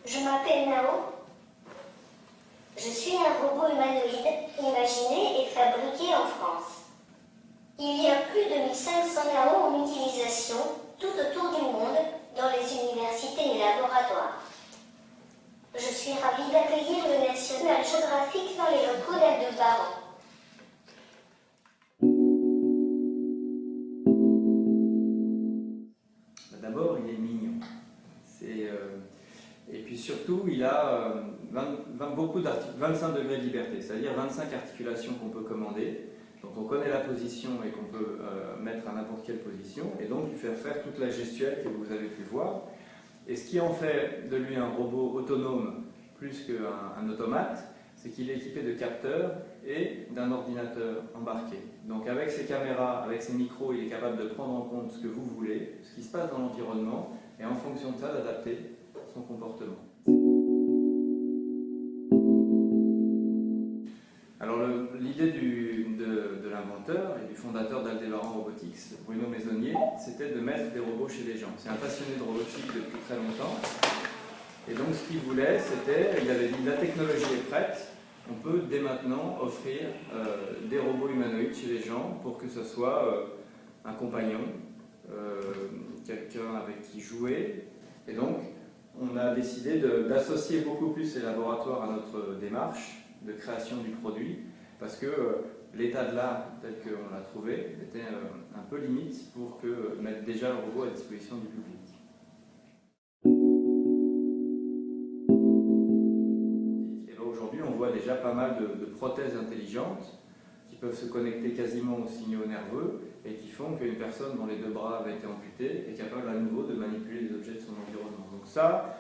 Je m'appelle Nao. Je suis un robot humanoïde imaginé et fabriqué en France. Il y a plus de 1500 Nao en utilisation tout autour du monde, dans les universités et laboratoires. Je suis ravie d'accueillir le National Geographic dans les locaux d'Aldebaran. D'abord, il est mignon. Et puis surtout, il a 25 degrés de liberté, c'est-à-dire 25 articulations qu'on peut commander. Donc on connaît la position et qu'on peut mettre à n'importe quelle position, et donc lui faire toute la gestuelle que vous avez pu voir. Et ce qui en fait de lui un robot autonome plus qu'un automate, c'est qu'il est équipé de capteurs et d'un ordinateur embarqué. Donc avec ses caméras, avec ses micros, il est capable de prendre en compte ce que vous voulez, ce qui se passe dans l'environnement, et en fonction de ça, d'adapter son comportement. Alors l'idée de l'inventeur et du fondateur d'Aldebaran Robotics, Bruno Maisonnier, c'était de mettre des robots chez les gens. C'est un passionné de robotique depuis très longtemps. Et donc ce qu'il voulait, c'était, il avait dit, la technologie est prête, on peut dès maintenant offrir des robots humanoïdes chez les gens pour que ce soit un compagnon, quelqu'un avec qui jouer. Et donc on a décidé d'associer beaucoup plus les laboratoires à notre démarche de création du produit, parce que l'état de l'art tel qu'on l'a trouvé était un peu limite pour mettre déjà le robot à disposition du public. Aujourd'hui, on voit déjà pas mal de prothèses intelligentes qui peuvent se connecter quasiment aux signaux nerveux et qui font qu'une personne dont les deux bras avaient été amputés est capable à nouveau de manipuler les objets de son environnement. Donc ça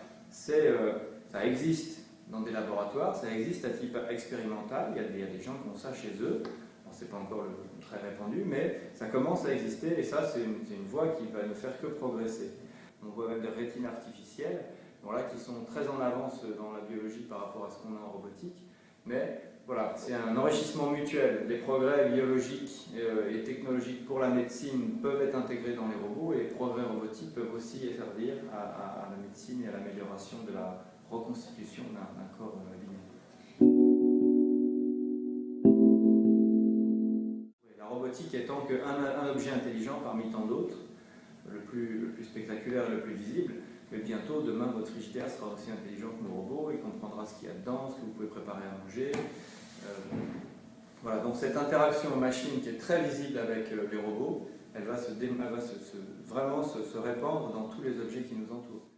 existe dans des laboratoires, ça existe à type expérimental, il y a des gens qui ont ça chez eux, c'est pas encore très répandu, mais ça commence à exister, et ça c'est une voie qui va ne faire que progresser. On voit même des rétines artificielles, qui sont très en avance dans la biologie par rapport à ce qu'on a en robotique, mais voilà, c'est un enrichissement mutuel. Les progrès biologiques et technologiques pour la médecine peuvent être intégrés dans les robots, et les progrès robotiques peuvent aussi servir à la médecine et à l'amélioration de la reconstitution d'un corps abîmé. La robotique étant qu'un objet intelligent parmi tant d'autres, le plus spectaculaire et le plus visible, mais bientôt, demain, votre frigidaire sera aussi intelligent que nos robots, il comprendra ce qu'il y a dedans, ce que vous pouvez préparer à manger. Voilà, donc cette interaction machine qui est très visible avec les robots, elle va vraiment se répandre dans tous les objets qui nous entourent.